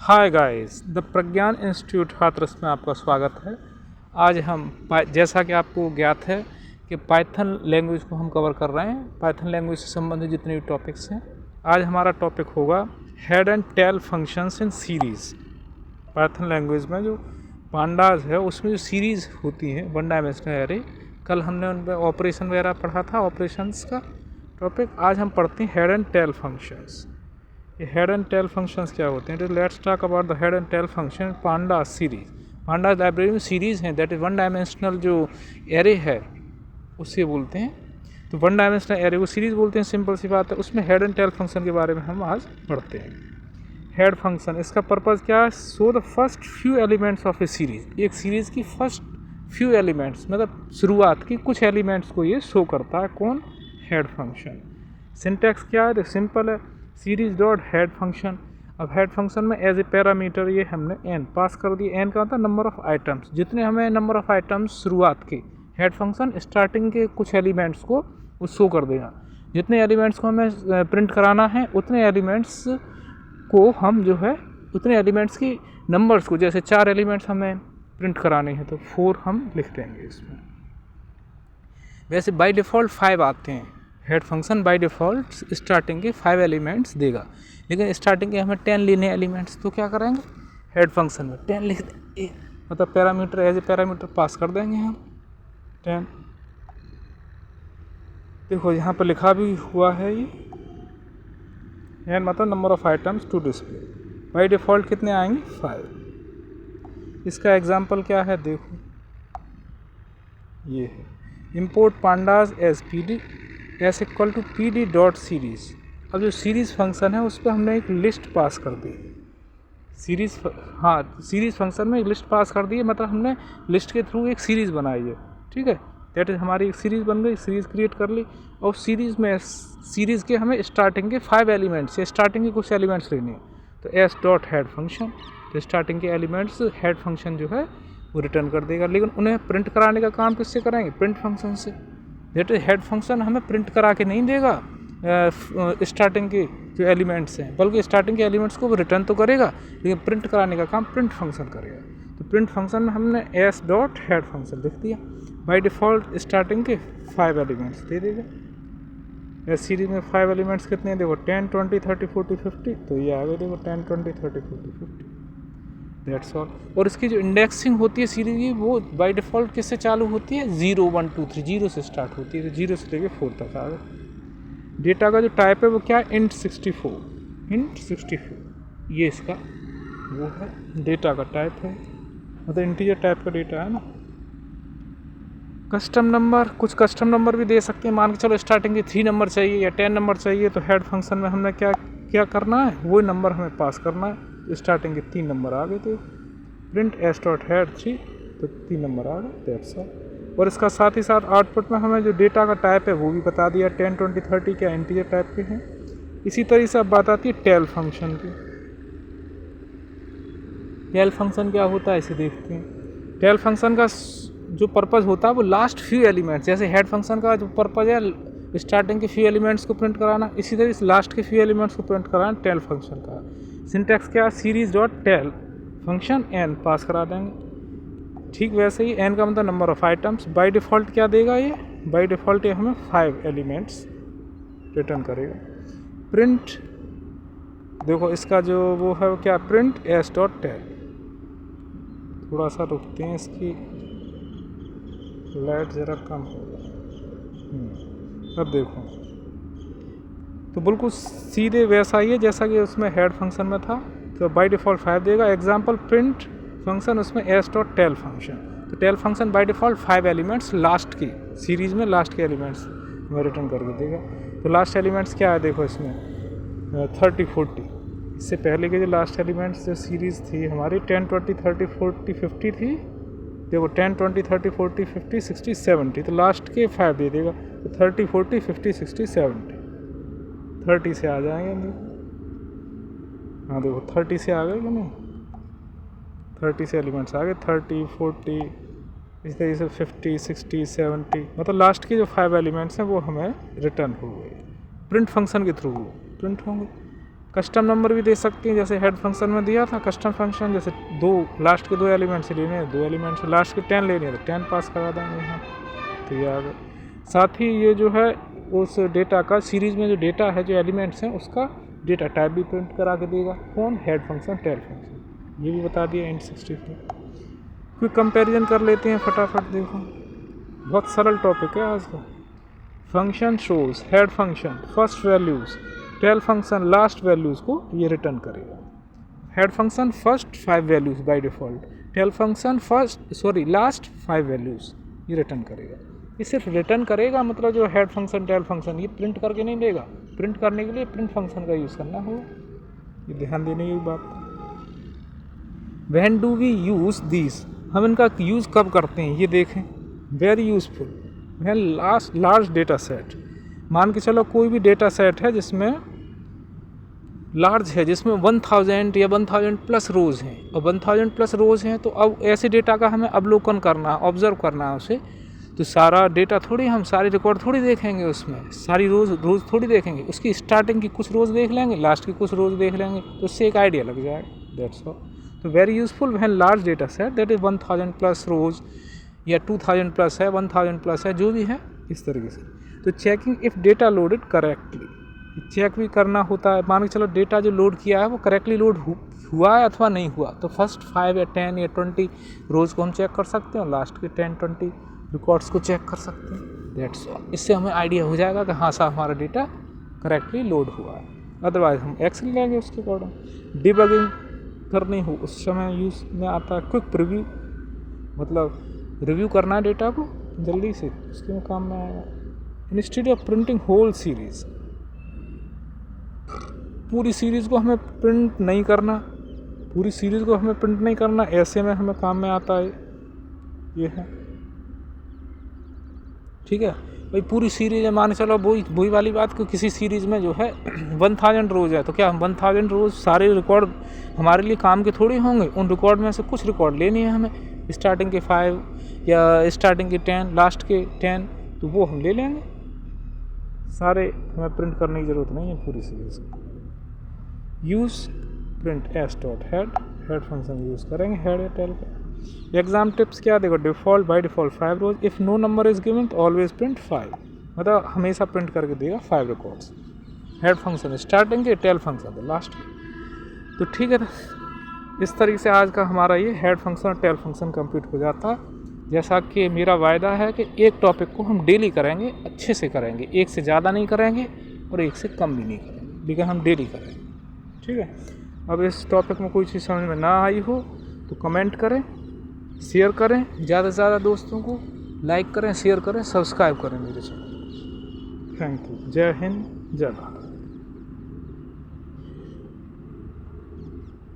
Hi guys, the Pragyan institute Hathras में आपका स्वागत है। आज हम जैसा कि आपको ज्ञात है कि पाइथन लैंग्वेज को हम कवर कर रहे हैं। पाइथन लैंग्वेज से संबंधित जितने भी टॉपिक्स हैं, आज हमारा टॉपिक होगा head and tail functions in series. Python language में जो पांडाज है उसमें जो सीरीज़ होती है वन डायमेंशनल एरे, कल हमने उन पर ऑपरेशन वगैरह पढ़ा था, ऑपरेशंस का टॉपिक। आज हम पढ़ते हैं हेड एंड टेल फंक्शंस। ये हेड एंड टेल फंक्शंस क्या होते हैं? तो let's talk about the head and tail function panda series. Panda library में सीरीज़ हैं, दैट इज़ वन डायमेंशनल जो एरे है उससे बोलते हैं। तो वन डायमेंशनल एरे को सीरीज़ बोलते हैं, सिंपल सी बात है। उसमें हेड एंड टेल फंक्शन के बारे में हम आज पढ़ते हैं। हेड फंक्शन, इसका पर्पज़ क्या है? So the first few elements of A series. एक सीरीज़ की फर्स्ट फ्यू एलिमेंट्स, मतलब शुरुआत की कुछ एलिमेंट्स को ये शो करता है। कौन? Head function. सिंटैक्स क्या है? सिंपल है, सीरीज डॉट हेड फंक्शन। अब हेड फंक्शन में एज ए पैरामीटर ये हमने एन पास कर दिया। एन का होता है नंबर ऑफ आइटम्स, जितने हमें नंबर ऑफ आइटम्स शुरुआत के। हेड फंक्शन स्टार्टिंग के कुछ एलिमेंट्स को वो शो कर देगा। जितने एलिमेंट्स को हमें प्रिंट कराना है उतने एलिमेंट्स को हम जो है उतने एलिमेंट्स की नंबर्स को, जैसे 4 एलिमेंट्स हमें प्रिंट कराने हैं तो 4 हम लिख देंगे इसमें। वैसे बाय डिफ़ॉल्ट 5 आते हैं। Head function by default starting के 5 एलिमेंट्स देगा, लेकिन स्टार्टिंग के हमें 10 लेने एलिमेंट्स, तो क्या करेंगे? हेड फंक्शन में 10 लिख देंगे, मतलब parameter as a parameter pass कर देंगे हम 10। देखो यहाँ पर लिखा भी हुआ है ये एन मतलब number of items to display. By default कितने आएंगे? 5। इसका एग्जाम्पल क्या है? देखो ये है, import pandas as p d s equal to p d dot series. अब जो सीरीज़ फंक्शन है उस पर हमने एक लिस्ट पास कर दी। सीरीज़ फंक्शन में एक लिस्ट पास कर दी है, मतलब हमने लिस्ट के थ्रू एक सीरीज़ बनाई है। ठीक है, दैट इज़ हमारी एक सीरीज़ बन गई, सीरीज़ क्रिएट कर ली। और सीरीज़ के हमें स्टार्टिंग के 5 एलिमेंट्स या स्टार्टिंग के कुछ एलिमेंट्स लेने हैं, तो एस डॉट हेड फंक्शन। तो स्टार्टिंग के एलिमेंट्स हेड फंक्शन जो है वो रिटर्न कर देगा, लेकिन उन्हें प्रिंट कराने का काम किससे करेंगे? प्रिंट फंक्शन से। दैट इज हेड फंक्शन हमें प्रिंट करा के नहीं देगा स्टार्टिंग के जो एलिमेंट्स हैं, बल्कि स्टार्टिंग के एलिमेंट्स को वो रिटर्न तो करेगा, लेकिन प्रिंट कराने का काम प्रिंट फंक्शन करेगा। तो प्रिंट फंक्शन में हमने एस डॉट हेड फंक्शन लिख दिया। बाय डिफ़ॉल्ट स्टार्टिंग के 5 एलिमेंट्स दे देगा। इस सीरीज में 5 एलिमेंट्स कितने हैं? देखो 10, 20, 30, 40, 50। तो ये आ गए, देखो 10, 20, 30, 40, 50। That's all. और इसकी जो इंडेक्सिंग होती है सीरीज की, वो बाय डिफ़ॉल्ट किससे चालू होती है? 0, 1, 2, 3, 0 से स्टार्ट होती है। तो 0 से लेकर 4 तक आ गए। डेटा का जो टाइप है वो क्या है? इंट 64। ये इसका वो है, डेटा का टाइप है, मतलब इंटीजर टाइप का डेटा है ना। कस्टम नंबर, कुछ कस्टम नंबर भी दे सकते हैं। मान के चलो स्टार्टिंग के 3 नंबर चाहिए या 10 नंबर चाहिए, तो हेड फंक्शन में हमने क्या करना है? वो नंबर हमें पास करना है। स्टार्टिंग के 3 नंबर आ गए थे, प्रिंट एस डॉट हेड 3, तो 3 नंबर आ गए, दैट्स ऑल। और इसका साथ ही साथ आउटपुट में हमें जो डेटा का टाइप है वो भी बता दिया, 10, 20, 30 क्या इंटीजर टाइप के हैं। इसी तरह से अब बात आती है टेल फंक्शन की। टेल फंक्शन क्या होता है इसे देखते हैं। टेल फंक्शन का जो पर्पज़ होता है वो लास्ट फ्यू एलिमेंट्स, जैसे हेड फंक्शन का जो पर्पज़ है स्टार्टिंग के फ्यू एलिमेंट्स को प्रिंट कराना, इसी तरह से लास्ट के फ्यू एलिमेंट्स को प्रिंट कराना टेल फंक्शन का। सिंटैक्स क्या? Series dot tail function n pass करा देंगे। ठीक वैसे ही एन का मतलब number of items. By default क्या देगा ये? बाय डिफ़ॉल्ट ये हमें 5 एलिमेंट्स रिटर्न करेगा। प्रिंट, देखो इसका जो वो है वो क्या? Print s dot tail. थोड़ा सा रुकते हैं, इसकी लाइट ज़रा कम होगा। अब देखो, तो बिल्कुल सीधे वैसा ही है जैसा कि उसमें हेड फंक्शन में था। तो बाय डिफ़ॉल्ट 5 देगा। एग्जांपल प्रिंट फंक्शन, उसमें एस डॉट टेल फंक्शन। तो tail function by default 5 elements last की सीरीज़ में लास्ट के एलिमेंट्स में रिटर्न करके देगा। तो लास्ट एलिमेंट्स क्या है? देखो इसमें 30, 40। इससे पहले के जो लास्ट एलिमेंट्स जो सीरीज़ थी हमारी 10, 20, 30, 40, 50 थी। देखो 10, 20, 30, 40, 50, 60, 70। तो लास्ट के 5 दे देगा। तो 30, 40, 50, 60, 70। 30 से आ जाएंगे नहीं? हाँ देखो 30 से आ गए कि नहीं? 30 से एलिमेंट्स आ गए, 30, 40, इस तरीके से 50, 60, 70, मतलब लास्ट के जो 5 एलिमेंट्स हैं वो हमें रिटर्न हो गए। प्रिंट फंक्शन के थ्रू प्रिंट होंगे। कस्टम नंबर भी दे सकती हैं, जैसे हेड फंक्शन में दिया था कस्टम फंक्शन, जैसे दो लास्ट के 2 एलिमेंट से लेने हैं, 2 एलिमेंट से लास्ट के 10 लेने हैं तो 10 पास करा देंगे यहाँ। तो ये आ गए। साथ ही ये जो है उस डेटा का सीरीज़ में जो डेटा है, जो एलिमेंट्स हैं, उसका डेटा टाइप भी प्रिंट करा के देगा। कौन? Head function, tail function. ये भी बता दिया int 64। क्विक कंपैरिजन कर लेते हैं फटाफट। देखो बहुत सरल टॉपिक है आज का। Function shows head function first values, tail function last values को ये रिटर्न करेगा। Head function first 5 values by default, tail function last 5 values ये रिटर्न करेगा। ये सिर्फ रिटर्न करेगा, मतलब जो हेड फंक्शन टेल फंक्शन ये प्रिंट करके नहीं देगा। प्रिंट करने के लिए प्रिंट फंक्शन का यूज़ करना होगा, ये ध्यान देने की बात। When do we use this, हम इनका यूज़ कब करते हैं ये देखें। Very useful when large data set, मान के चलो कोई भी डेटा सेट है जिसमें लार्ज है, जिसमें 1000 या 1000 प्लस रोज़ हैं, और 1000 प्लस रोज़ हैं, तो अब ऐसे डेटा का हमें अवलोकन करना है, ऑब्जर्व करना है उसे। तो सारा डेटा थोड़ी, हम सारे रिकॉर्ड थोड़ी देखेंगे, उसमें सारी रोज़ थोड़ी देखेंगे, उसकी स्टार्टिंग की कुछ रोज़ देख लेंगे, लास्ट की कुछ रोज़ देख लेंगे, तो उससे एक आइडिया लग जाएगा। That's all. तो very useful when large data set that is 1000 plus rows या 2000 प्लस है, 1000 प्लस है, जो भी है इस तरीके से। तो checking if data loaded correctly, check भी करना होता है। मान के चलो डेटा जो लोड किया है वो करेक्टली लोड हुआ है अथवा नहीं हुआ, तो फर्स्ट 5 या 10 या 20 रोज़ को हम चेक कर सकते हैं और लास्ट के 10-20 रिकॉर्ड्स को चेक कर सकते हैं। That's all. इससे हमें आइडिया हो जाएगा कि हाँ साहब हमारा डेटा करेक्टली लोड हुआ है। अदरवाइज हम एक्स लेंगे उसके अकॉर्डिंग। डिबगिंग करनी हो उस समय यूज़ में आता है क्विक प्रीव्यू, मतलब रिव्यू करना है डेटा को जल्दी से, उसके में काम में आएगा। Instead of printing whole series, पूरी सीरीज़ को हमें प्रिंट नहीं करना, पूरी सीरीज़ को हमें प्रिंट नहीं करना, ऐसे में हमें काम में आता है ये है। ठीक है भाई, पूरी सीरीज़ है, मान चलो वही वाली बात कि किसी सीरीज़ में जो है 1000 रोज़ है, तो क्या हम 1000 रोज़ सारे रिकॉर्ड हमारे लिए काम के थोड़ी होंगे। उन रिकॉर्ड में से कुछ रिकॉर्ड लेनी है हमें, स्टार्टिंग के 5 या स्टार्टिंग के 10, लास्ट के 10, तो वो हम ले लेंगे। सारे हमें प्रिंट करने की ज़रूरत नहीं है पूरी सीरीज़ को। Use print s dot head function use करेंगे हेड या टेल का। एग्जाम टिप्स क्या देखो, default by default 5 rows, if no number is given तो ऑलवेज प्रिंट 5, मतलब हमेशा प्रिंट करके देगा 5 रिकॉर्ड्स। हेड फंक्शन स्टार्टिंग के, टेल फंक्शन लास्ट के। तो ठीक है, इस तरीके से आज का हमारा ये हेड फंक्शन और टेल फंक्शन कंप्लीट हो जाता है। जैसा कि मेरा वायदा है कि एक टॉपिक को हम डेली करेंगे, अच्छे से करेंगे, एक से ज़्यादा नहीं करेंगे और एक से कम भी नहीं करेंगे, लेकिन हम डेली करेंगे। ठीक है, अब इस टॉपिक में कोई चीज़ समझ में ना आई हो तो कमेंट करें, शेयर करें, ज़्यादा से ज़्यादा दोस्तों को लाइक करें, शेयर करें, सब्सक्राइब करें मेरे चैनल। Thank you. जय हिंद, जय भारत।